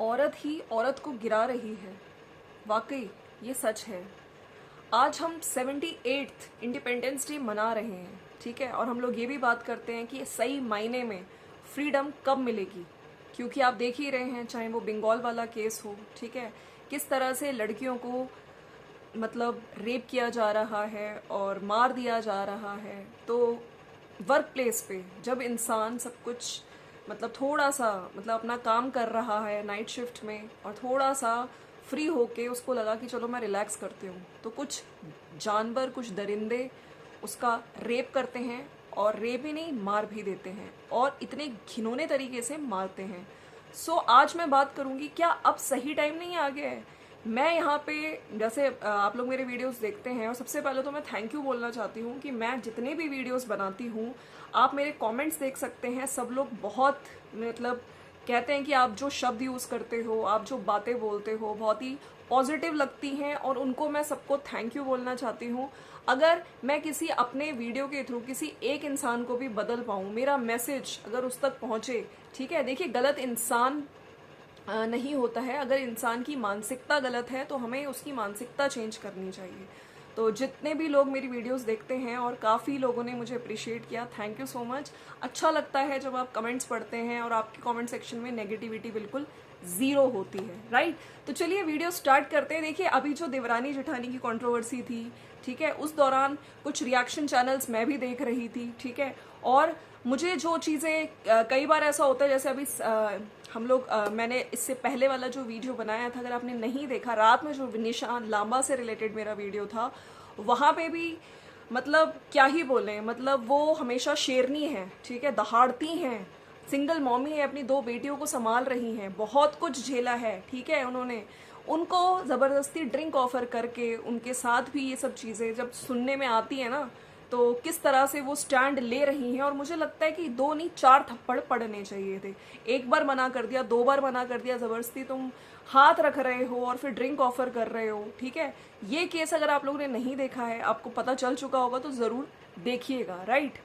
औरत ही औरत को गिरा रही है। वाकई ये सच है। आज हम 78th इंडिपेंडेंस डे मना रहे हैं, ठीक है। और हम लोग ये भी बात करते हैं कि सही मायने में फ्रीडम कब मिलेगी, क्योंकि आप देख ही रहे हैं, चाहे वो बंगाल वाला केस हो, ठीक है, किस तरह से लड़कियों को मतलब रेप किया जा रहा है और मार दिया जा रहा है। तो वर्क प्लेस पे जब इंसान सब कुछ मतलब थोड़ा सा मतलब अपना काम कर रहा है नाइट शिफ्ट में और थोड़ा सा फ्री होके उसको लगा कि चलो मैं रिलैक्स करती हूँ, तो कुछ जानवर, कुछ दरिंदे उसका रेप करते हैं, और रेप ही नहीं, मार भी देते हैं और इतने घिनौने तरीके से मारते हैं। सो आज मैं बात करूंगी, क्या अब सही टाइम नहीं आ गया है। मैं यहाँ पे जैसे आप लोग मेरे वीडियोस देखते हैं, और सबसे पहले तो मैं थैंक यू बोलना चाहती हूँ कि मैं जितने भी वीडियोस बनाती हूँ, आप मेरे कमेंट्स देख सकते हैं, सब लोग बहुत मतलब कहते हैं कि आप जो शब्द यूज़ करते हो, आप जो बातें बोलते हो, बहुत ही पॉजिटिव लगती हैं, और उनको मैं सबको थैंक यू बोलना चाहती हूँ। अगर मैं किसी अपने वीडियो के थ्रू किसी एक इंसान को भी बदल पाऊँ, मेरा मैसेज अगर उस तक पहुँचे, ठीक है। देखिए, गलत इंसान नहीं होता है। अगर इंसान की मानसिकता गलत है तो हमें उसकी मानसिकता चेंज करनी चाहिए। तो जितने भी लोग मेरी वीडियोस देखते हैं, और काफ़ी लोगों ने मुझे अप्रिशिएट किया, थैंक यू सो मच। अच्छा लगता है जब आप कमेंट्स पढ़ते हैं और आपके कमेंट सेक्शन में नेगेटिविटी बिल्कुल ज़ीरो होती है, राइट। तो चलिए वीडियो स्टार्ट करते हैं। देखिए, अभी जो देवरानी जेठानी की कंट्रोवर्सी थी, ठीक है, उस दौरान कुछ रिएक्शन चैनल्स मैं भी देख रही थी, ठीक है। और मुझे जो चीज़ें कई बार ऐसा होता है, जैसे अभी हम लोग मैंने इससे पहले वाला जो वीडियो बनाया था, अगर आपने नहीं देखा, रात में जो निशान लांबा से रिलेटेड मेरा वीडियो था, वहाँ पे भी मतलब क्या ही बोलें, मतलब वो हमेशा शेरनी है, ठीक है, दहाड़ती हैं, सिंगल मॉमी है, अपनी 2 बेटियों को संभाल रही हैं, बहुत कुछ झेला है, ठीक है। उन्होंने उनको ज़बरदस्ती ड्रिंक ऑफर करके उनके साथ भी ये सब चीज़ें जब सुनने में आती है ना, तो किस तरह से वो स्टैंड ले रही हैं। और मुझे लगता है कि 2 नहीं 4 थप्पड़ पड़ने चाहिए थे। एक बार मना कर दिया, 2 बार मना कर दिया, ज़बरदस्ती तुम हाथ रख रहे हो और फिर ड्रिंक ऑफर कर रहे हो, ठीक है। ये केस अगर आप लोगों ने नहीं देखा है, आपको पता चल चुका होगा, तो ज़रूर देखिएगा, राइट।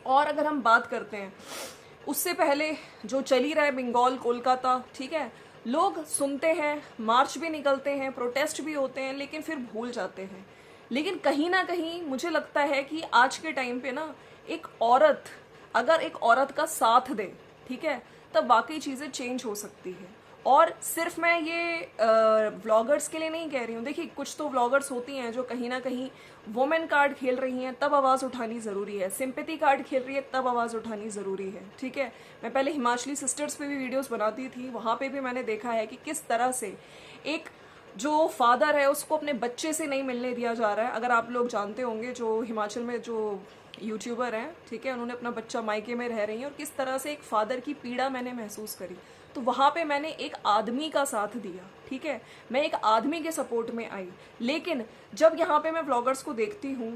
और अगर हम बात करते हैं उससे पहले जो चली रहा है बंगाल कोलकाता, ठीक है, लोग सुनते हैं, मार्च भी निकलते हैं, प्रोटेस्ट भी होते हैं, लेकिन फिर भूल जाते हैं। लेकिन कहीं ना कहीं मुझे लगता है कि आज के टाइम पे ना, एक औरत अगर एक औरत का साथ दे, ठीक है, तब वाकई चीज़ें चेंज हो सकती है। और सिर्फ मैं ये व्लॉगर्स के लिए नहीं कह रही हूँ। देखिए, कुछ तो व्लॉगर्स होती हैं जो कहीं ना कहीं वुमेन कार्ड खेल रही हैं, तब आवाज़ उठानी ज़रूरी है। सिंपैथी कार्ड खेल रही है, तब आवाज़ उठानी ज़रूरी है, ठीक है। मैं पहले हिमाचली सिस्टर्स पे भी वीडियोस बनाती थी, वहाँ पे भी मैंने देखा है कि किस तरह से एक जो फादर है उसको अपने बच्चे से नहीं मिलने दिया जा रहा है। अगर आप लोग जानते होंगे, जो हिमाचल में जो यूट्यूबर हैं, ठीक है, उन्होंने अपना बच्चा मायके में रह रही हैं, और किस तरह से एक फादर की पीड़ा मैंने महसूस करी। तो वहाँ पे मैंने एक आदमी का साथ दिया, ठीक है, मैं एक आदमी के सपोर्ट में आई। लेकिन जब यहाँ पे मैं व्लॉगर्स को देखती हूँ,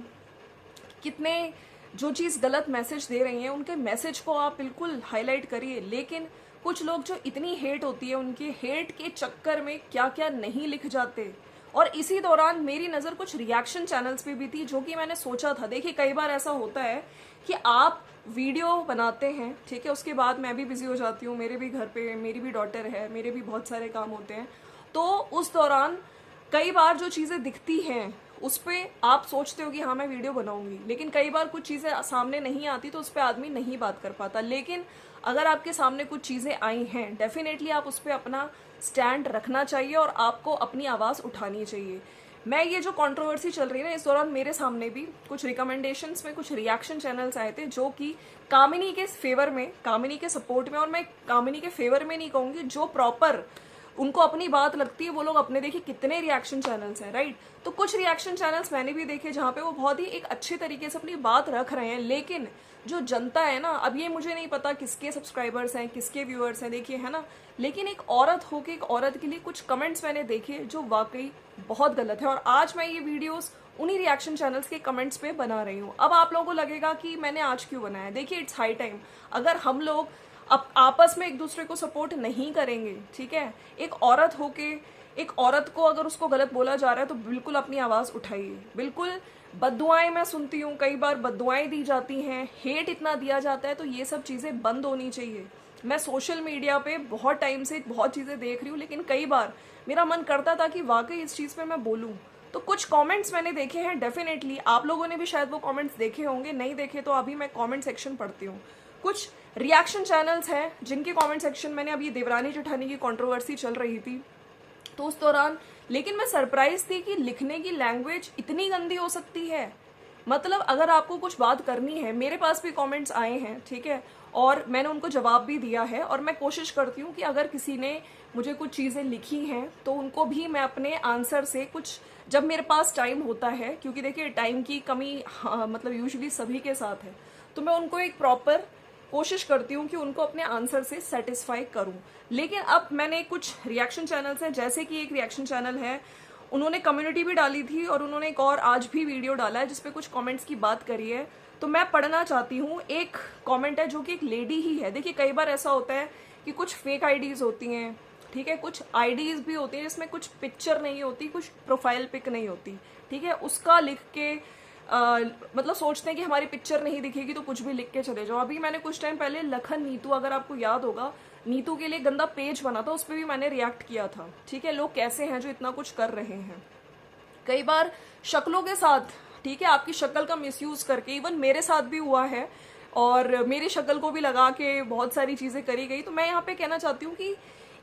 कितने जो चीज़ गलत मैसेज दे रही हैं, उनके मैसेज को आप बिल्कुल हाईलाइट करिए, लेकिन कुछ लोग जो इतनी हेट होती है, उनके हेट के चक्कर में क्या क्या नहीं लिख जाते। और इसी दौरान मेरी नज़र कुछ रिएक्शन चैनल्स पे भी थी, जो कि मैंने सोचा था, देखिए कई बार ऐसा होता है कि आप वीडियो बनाते हैं, ठीक है, उसके बाद मैं भी बिजी हो जाती हूँ, मेरे भी घर पे मेरी भी डॉटर है, मेरे भी बहुत सारे काम होते हैं, तो उस दौरान कई बार जो चीज़ें दिखती हैं उस पर आप सोचते हो कि हाँ मैं वीडियो बनाऊंगी, लेकिन कई बार कुछ चीज़ें सामने नहीं आती, तो उस पर आदमी नहीं बात कर पाता। लेकिन अगर आपके सामने कुछ चीज़ें आई हैं, डेफिनेटली आप उस पर अपना स्टैंड रखना चाहिए और आपको अपनी आवाज़ उठानी चाहिए। मैं ये जो कंट्रोवर्सी चल रही है ना, इस दौरान मेरे सामने भी कुछ रिकमेंडेशंस में कुछ रिएक्शन चैनल्स आए थे, जो कि कामिनी के फेवर में, कामिनी के सपोर्ट में, और मैं कामिनी के फेवर में नहीं कहूँगी, जो प्रॉपर उनको अपनी बात लगती है, वो लोग अपने, देखिए कितने रिएक्शन चैनल्स हैं, राइट। तो कुछ रिएक्शन चैनल्स मैंने भी देखे जहाँ पे वो बहुत ही एक अच्छे तरीके से अपनी बात रख रहे हैं। लेकिन जो जनता है ना, अब ये मुझे नहीं पता किसके सब्सक्राइबर्स हैं, किसके व्यूअर्स हैं, देखिए, है ना, लेकिन एक औरत होके एक औरत के लिए कुछ कमेंट्स मैंने देखे जो वाकई बहुत गलत है। और आज मैं ये वीडियोस उन्हीं रिएक्शन चैनल्स के कमेंट्स पे बना रही हूँ। अब आप लोगों को लगेगा कि मैंने आज क्यों बनाया। देखिए, इट्स हाई टाइम। अगर हम लोग अब आपस में एक दूसरे को सपोर्ट नहीं करेंगे, ठीक है, एक औरत होके एक औरत को अगर उसको गलत बोला जा रहा है, तो बिल्कुल अपनी आवाज़ उठाइए। बिल्कुल बद्दुआएं मैं सुनती हूँ, कई बार बद्दुआएं दी जाती हैं, हेट इतना दिया जाता है, तो ये सब चीज़ें बंद होनी चाहिए। मैं सोशल मीडिया पे बहुत टाइम से बहुत चीज़ें देख रही हूँ, लेकिन कई बार मेरा मन करता था कि वाकई इस चीज़ पे मैं बोलूँ। तो कुछ कमेंट्स मैंने देखे हैं, डेफिनेटली आप लोगों ने भी शायद वो कमेंट्स देखे होंगे, नहीं देखे तो अभी मैं कमेंट सेक्शन पढ़ती हूँ। कुछ रिएक्शन चैनल्स हैं जिनके कमेंट सेक्शन मैंने अभी देवरानी जेठानी की कंट्रोवर्सी चल रही थी तो उस दौरान, लेकिन मैं सरप्राइज थी कि लिखने की लैंग्वेज इतनी गंदी हो सकती है। मतलब अगर आपको कुछ बात करनी है, मेरे पास भी कमेंट्स आए हैं, ठीक है, और मैंने उनको जवाब भी दिया है, और मैं कोशिश करती हूँ कि अगर किसी ने मुझे कुछ चीज़ें लिखी हैं तो उनको भी मैं अपने आंसर से कुछ, जब मेरे पास टाइम होता है, क्योंकि देखिए टाइम की कमी मतलब यूजुअली सभी के साथ है, तो मैं उनको एक प्रॉपर कोशिश करती हूँ कि उनको अपने आंसर से सेटिस्फाई करूँ। लेकिन अब मैंने कुछ रिएक्शन चैनल्स हैं, जैसे कि एक रिएक्शन चैनल है, उन्होंने कम्युनिटी भी डाली थी और उन्होंने एक और आज भी वीडियो डाला है जिसपे कुछ कमेंट्स की बात करी है, तो मैं पढ़ना चाहती हूँ। एक कमेंट है जो कि एक लेडी ही है। देखिए कई बार ऐसा होता है कि कुछ फेक आईडीज होती हैं, ठीक है, कुछ आईडीज भी होती हैं जिसमें कुछ पिक्चर नहीं होती, कुछ प्रोफाइल पिक नहीं होती, ठीक है, उसका लिख के मतलब सोचते हैं कि हमारी पिक्चर नहीं दिखेगी तो कुछ भी लिख के चले जाओ। अभी मैंने कुछ टाइम पहले लखन नीतू, अगर आपको याद होगा, नीतू के लिए गंदा पेज बना था, उस पर भी मैंने रिएक्ट किया था, ठीक है। लोग कैसे हैं जो इतना कुछ कर रहे हैं, कई बार शक्लों के साथ, ठीक है, आपकी शक्ल का मिसयूज करके, इवन मेरे साथ भी हुआ है और मेरी शक्ल को भी लगा के बहुत सारी चीजें करी गई। तो मैं यहाँ पे कहना चाहती हूँ कि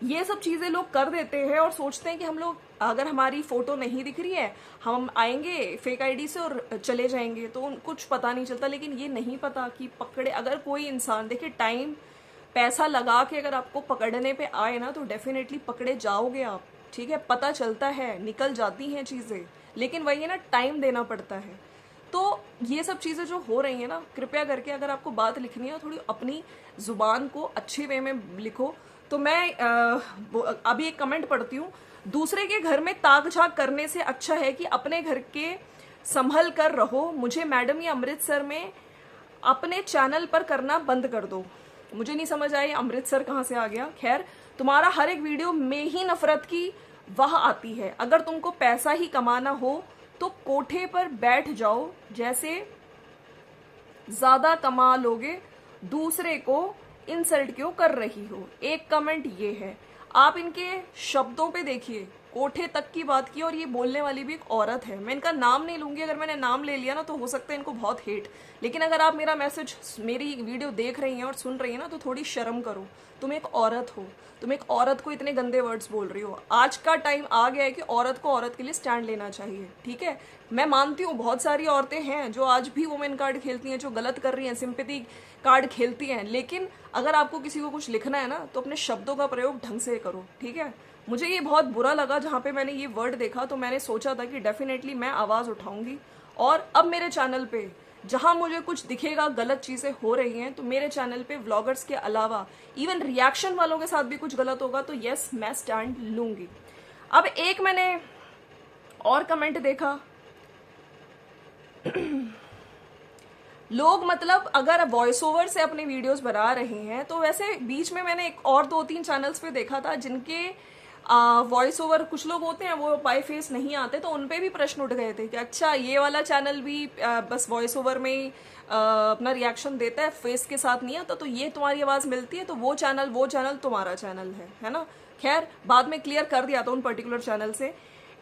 ये सब चीजें लोग कर देते हैं और सोचते हैं कि हम लोग, अगर हमारी फोटो नहीं दिख रही है, हम आएंगे फेक आईडी से और चले जाएंगे, तो कुछ पता नहीं चलता। लेकिन ये नहीं पता कि पकड़े, अगर कोई इंसान, देखिए टाइम पैसा लगा के अगर आपको पकड़ने पे आए ना तो डेफिनेटली पकड़े जाओगे आप, ठीक है, पता चलता है, निकल जाती हैं चीजें, लेकिन वही है ना, टाइम देना पड़ता है। तो ये सब चीजें जो हो रही है ना, कृपया करके अगर आपको बात लिखनी है थोड़ी अपनी जुबान को अच्छे वे में लिखो। तो मैं अभी एक कमेंट पढ़ती हूँ, दूसरे के घर में ताक झाक करने से अच्छा है कि अपने घर के संभल कर रहो। मुझे मैडम ये अमृतसर में अपने चैनल पर करना बंद कर दो। मुझे नहीं समझ आई अमृतसर कहाँ से आ गया। खैर, तुम्हारा हर एक वीडियो में ही नफरत की वाह आती है। अगर तुमको पैसा ही कमाना हो तो कोठे पर बैठ जाओ, जैसे ज्यादा कमा लोगे, दूसरे को इंसल्ट क्यों कर रही हो। एक कमेंट ये है, आप इनके शब्दों पे देखिए, कोठे तक की बात की, और ये बोलने वाली भी एक औरत है। मैं इनका नाम नहीं लूंगी, अगर मैंने नाम ले लिया ना तो हो सकता है इनको बहुत हेट, लेकिन अगर आप मेरा मैसेज, मेरी वीडियो देख रही हैं और सुन रही हैं ना तो थोड़ी शर्म करो। तुम एक औरत हो, तुम एक औरत को इतने गंदे वर्ड्स बोल रही हो। आज का टाइम आ गया है कि औरत को औरत के लिए स्टैंड लेना चाहिए, ठीक है। मैं मानती हूँ बहुत सारी औरतें हैं जो आज भी वुमेन कार्ड खेलती हैं, जो गलत कर रही हैं, सिंपैथी कार्ड खेलती हैं, लेकिन अगर आपको किसी को कुछ लिखना है ना तो अपने शब्दों का प्रयोग ढंग से करो, ठीक है। मुझे ये बहुत बुरा लगा जहाँ पे मैंने ये वर्ड देखा, तो मैंने सोचा था कि डेफिनेटली मैं आवाज़ उठाऊंगी। और अब मेरे चैनल पे जहाँ मुझे कुछ दिखेगा गलत चीज़ें हो रही हैं, तो मेरे चैनल पे व्लॉगर्स के अलावा इवन रिएक्शन वालों के साथ भी कुछ गलत होगा तो यस, मैं स्टैंड लूंगी। अब एक मैंने और कमेंट देखा, लोग मतलब अगर वॉइस ओवर से अपने वीडियोस बना रहे हैं, तो वैसे बीच में मैंने एक और 2-3 चैनल्स पे देखा था जिनके वॉइस ओवर, कुछ लोग होते हैं वो बाय फेस नहीं आते, तो उनपे भी प्रश्न उठ गए थे कि अच्छा ये वाला चैनल भी बस वॉइस ओवर में ही अपना रिएक्शन देता है, फेस के साथ नहीं आता, तो ये तुम्हारी आवाज़ मिलती है, तो वो चैनल तुम्हारा चैनल है ना। खैर, बाद में क्लियर कर दिया था उन पर्टिकुलर चैनल से।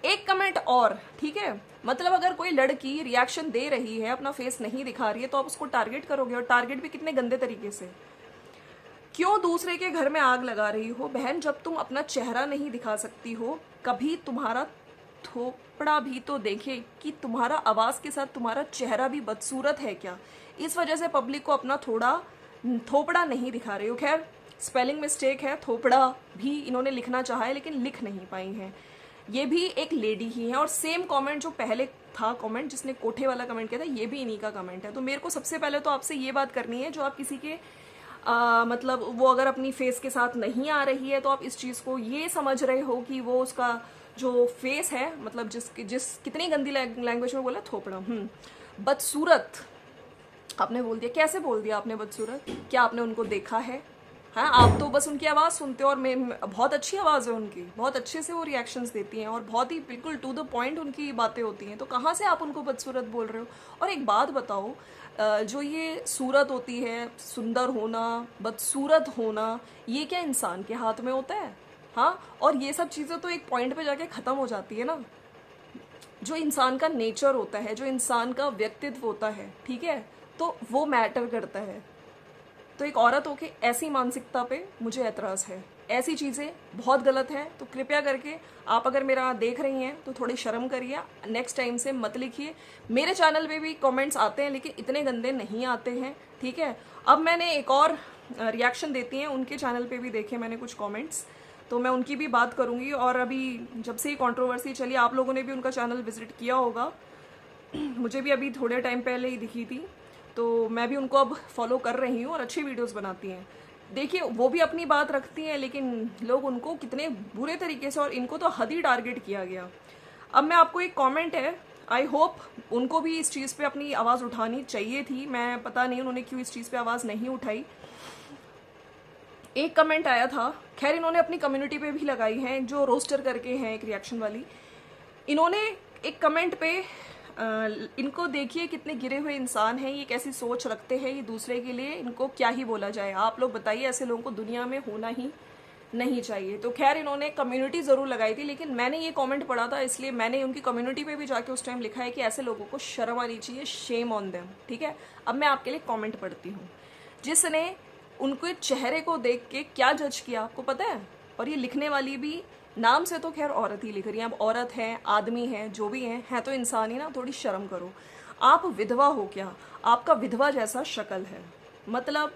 एक कमेंट और, ठीक है, मतलब अगर कोई लड़की रिएक्शन दे रही है, अपना फेस नहीं दिखा रही है, तो आप उसको टारगेट करोगे, और टारगेट भी कितने गंदे तरीके से। क्यों दूसरे के घर में आग लगा रही हो बहन, जब तुम अपना चेहरा नहीं दिखा सकती हो। कभी तुम्हारा थोपड़ा भी तो देखे कि तुम्हारा आवाज के साथ तुम्हारा चेहरा भी बदसूरत है क्या। इस वजह से पब्लिक को अपना थोपड़ा नहीं दिखा रही हो। खैर, स्पेलिंग मिस्टेक है, थोपड़ा भी इन्होंने लिखना चाहा है लेकिन लिख नहीं पाई हैं। ये भी एक लेडी ही है, और सेम कमेंट जो पहले था, कमेंट जिसने कोठे वाला कमेंट किया था, ये भी इन्हीं का कमेंट है। तो मेरे को सबसे पहले तो आपसे ये बात करनी है, जो आप किसी के मतलब वो अगर अपनी फेस के साथ नहीं आ रही है, तो आप इस चीज़ को ये समझ रहे हो कि वो उसका जो फेस है, मतलब जिस कितनी गंदी लैंग्वेज में बोला, थोपड़ा, बदसूरत आपने बोल दिया। कैसे बोल दिया आपने बदसूरत? क्या आपने उनको देखा है? हाँ, आप तो बस उनकी आवाज़ सुनते हो और मैं बहुत अच्छी आवाज़ है उनकी, बहुत अच्छे से वो रिएक्शंस देती हैं और बहुत ही बिल्कुल टू द पॉइंट उनकी बातें होती हैं। तो कहाँ से आप उनको बदसूरत बोल रहे हो? और एक बात बताओ, जो ये सूरत होती है, सुंदर होना, बदसूरत होना, ये क्या इंसान के हाथ में होता है? हाँ, और ये सब चीज़ें तो एक पॉइंट पे जाके ख़त्म हो जाती है ना। जो इंसान का नेचर होता है, जो इंसान का व्यक्तित्व होता है, ठीक है, तो वो मैटर करता है। तो एक औरत होके ऐसी मानसिकता पे मुझे एतराज़ है। ऐसी चीज़ें बहुत गलत हैं, तो कृपया करके आप अगर मेरा देख रही हैं तो थोड़ी शर्म करिए, नेक्स्ट टाइम से मत लिखिए। मेरे चैनल पे भी कमेंट्स आते हैं लेकिन इतने गंदे नहीं आते हैं, ठीक है। अब मैंने एक और रिएक्शन देती हैं, उनके चैनल पे भी देखे मैंने कुछ कमेंट्स, तो मैं उनकी भी बात करूँगी। और अभी जब से ये कंट्रोवर्सी चली, आप लोगों ने भी उनका चैनल विजिट किया होगा, मुझे भी अभी थोड़े टाइम पहले ही दिखी थी, तो मैं भी उनको अब फॉलो कर रही हूँ और अच्छी वीडियोस बनाती हैं। देखिए, वो भी अपनी बात रखती हैं लेकिन लोग उनको कितने बुरे तरीके से, और इनको तो हद ही टारगेट किया गया। अब मैं आपको एक कमेंट है, आई होप उनको भी इस चीज़ पे अपनी आवाज़ उठानी चाहिए थी, मैं पता नहीं उन्होंने क्यों इस चीज़ पे आवाज़ नहीं उठाई। एक कमेंट आया था, खैर इन्होंने अपनी कम्युनिटी पे भी लगाई है, जो रोस्टर करके हैं एक रिएक्शन वाली। इन्होंने एक कमेंट पे इनको देखिए कितने गिरे हुए इंसान हैं, ये कैसी सोच रखते हैं ये दूसरे के लिए, इनको क्या ही बोला जाए। आप लोग बताइए, ऐसे लोगों को दुनिया में होना ही नहीं चाहिए। तो खैर इन्होंने कम्युनिटी ज़रूर लगाई थी, लेकिन मैंने ये कमेंट पढ़ा था इसलिए मैंने उनकी कम्युनिटी पे भी जाके उस टाइम लिखा है कि ऐसे लोगों को शर्म आनी चाहिए, शेम ऑन देम, ठीक है। अब मैं आपके लिए कमेंट पढ़ती हूँ। जिसने उनके चेहरे को देख के क्या जज किया आपको पता है? और ये लिखने वाली भी नाम से तो खैर औरत ही लिख रही है। अब औरत है, आदमी है, जो भी है तो इंसान ही ना, थोड़ी शर्म करो। आप विधवा हो क्या? आपका विधवा जैसा शक्ल है। मतलब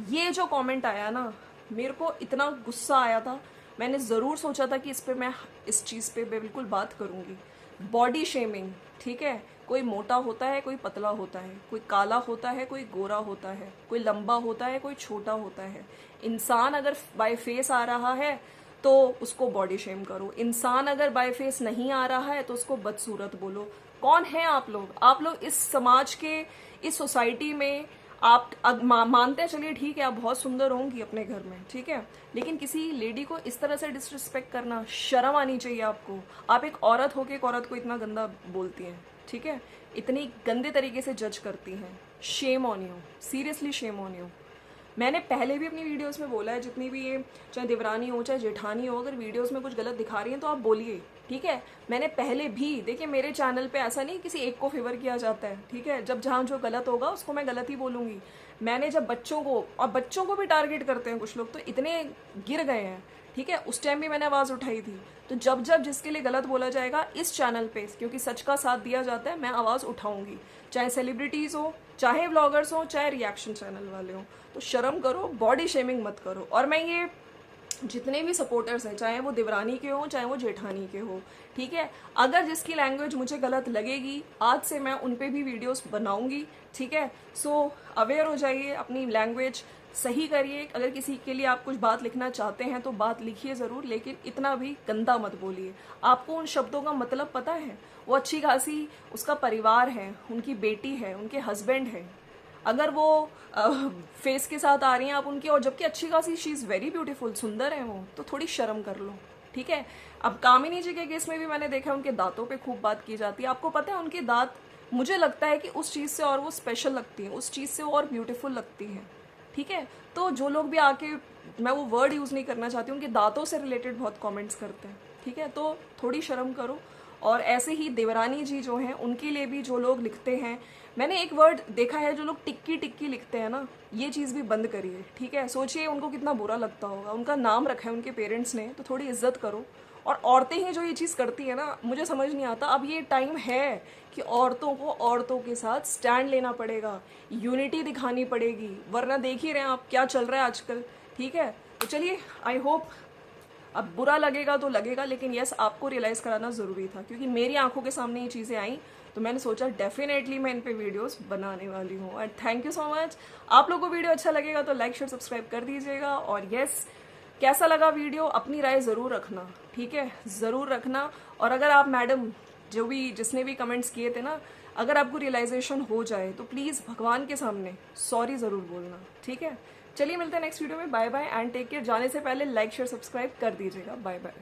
ये जो कमेंट आया ना, मेरे को इतना गुस्सा आया था, मैंने ज़रूर सोचा था कि इस पे मैं इस चीज़ पे बिल्कुल बात करूँगी। बॉडी शेमिंग, ठीक है, कोई मोटा होता है, कोई पतला होता है, कोई काला होता है, कोई गोरा होता है, कोई लंबा होता है, कोई छोटा होता है। इंसान अगर बाय फेस आ रहा है तो उसको बॉडी शेम करो, इंसान अगर बाय फेस नहीं आ रहा है तो उसको बदसूरत बोलो। कौन है आप लोग? आप लोग इस समाज के, इस सोसाइटी में आप मानते हैं, चलिए ठीक है, आप बहुत सुंदर होंगी अपने घर में, ठीक है, लेकिन किसी लेडी को इस तरह से डिसरिस्पेक्ट करना, शर्म आनी चाहिए आपको। आप एक औरत होके एक औरत को इतना गंदा बोलती हैं, ठीक है, इतनी गंदे तरीके से जज करती हैं। Shame on you, seriously shame on you. मैंने पहले भी अपनी वीडियोस में बोला है, जितनी भी ये चाहे देवरानी हो चाहे जेठानी हो, अगर वीडियोस में कुछ गलत दिखा रही हैं तो आप बोलिए, ठीक है। मैंने पहले भी, देखिए मेरे चैनल पे ऐसा नहीं किसी एक को फेवर किया जाता है, ठीक है। जब जहाँ जो गलत होगा उसको मैं गलत ही बोलूँगी। मैंने जब बच्चों को, और बच्चों को भी टारगेट करते हैं कुछ लोग, तो इतने गिर गए हैं, ठीक है, उस टाइम भी मैंने आवाज़ उठाई थी। तो जब जब जिसके लिए गलत बोला जाएगा इस चैनल पे, क्योंकि सच का साथ दिया जाता है, मैं आवाज़ उठाऊंगी, चाहे सेलिब्रिटीज़ हो, चाहे व्लॉगर्स हो, चाहे रिएक्शन चैनल वाले हो। तो शर्म करो, बॉडी शेमिंग मत करो। और मैं ये जितने भी सपोर्टर्स हैं, चाहे वो देवरानी के हो चाहे वो जेठानी के हो, ठीक है, अगर जिसकी लैंग्वेज मुझे गलत लगेगी, आज से मैं उन पे भी वीडियोस बनाऊंगी, ठीक है। सो अवेयर हो जाइए, अपनी लैंग्वेज सही करिए। अगर किसी के लिए आप कुछ बात लिखना चाहते हैं तो बात लिखिए ज़रूर, लेकिन इतना भी गंदा मत बोलिए। आपको उन शब्दों का मतलब पता है? वो अच्छी खासी, उसका परिवार है, उनकी बेटी है, उनके हस्बैंड है, अगर वो फेस के साथ आ रही हैं आप उनकी, और जबकि अच्छी खासी शी इज़ वेरी ब्यूटीफुल, सुंदर है वो, तो थोड़ी शर्म कर लो, ठीक है। अब कामिनी जी के केस में भी मैंने देखा उनके दांतों पे खूब बात की जाती है। आपको पता है उनके दांत, मुझे लगता है कि उस चीज़ से और वो स्पेशल लगती हैं, उस चीज़ से वो और ब्यूटीफुल लगती हैं, ठीक है। तो जो लोग भी आके, मैं वो वर्ड यूज़ नहीं करना चाहती, उनके दांतों से रिलेटेड बहुत कमेंट्स करते हैं, ठीक है, तो थोड़ी शर्म करो। और ऐसे ही देवरानी जी जो हैं, उनके लिए भी जो लोग लिखते हैं, मैंने एक वर्ड देखा है, जो लोग टिक्की टिक्की लिखते हैं ना, ये चीज़ भी बंद करिए, ठीक है। सोचिए उनको कितना बुरा लगता होगा, उनका नाम रखा है उनके पेरेंट्स ने, तो थोड़ी इज्जत करो। और औरतें ही जो ये चीज़ करती है ना, मुझे समझ नहीं आता। अब ये टाइम है कि औरतों को औरतों के साथ स्टैंड लेना पड़ेगा, यूनिटी दिखानी पड़ेगी, वरना देख ही रहे हैं आप क्या चल रहा है आजकल, ठीक है। तो चलिए, आई होप, अब बुरा लगेगा तो लगेगा, लेकिन यस, आपको रियलाइज़ कराना ज़रूरी था, क्योंकि मेरी आंखों के सामने ये चीज़ें आई, तो मैंने सोचा डेफिनेटली मैं इन पे वीडियोस बनाने वाली हूँ। And thank you so much. आप लोगों को वीडियो अच्छा लगेगा तो लाइक शेयर सब्सक्राइब कर दीजिएगा। और यस, कैसा लगा वीडियो, अपनी राय ज़रूर रखना, ठीक है, ज़रूर रखना। और अगर आप मैडम, जो भी जिसने भी कमेंट्स किए थे ना, अगर आपको रियलाइजेशन हो जाए तो प्लीज़ भगवान के सामने सॉरी ज़रूर बोलना, ठीक है। चलिए मिलते हैं नेक्स्ट वीडियो में। Bye bye and take care. जाने से पहले लाइक शेयर सब्सक्राइब कर दीजिएगा। Bye bye.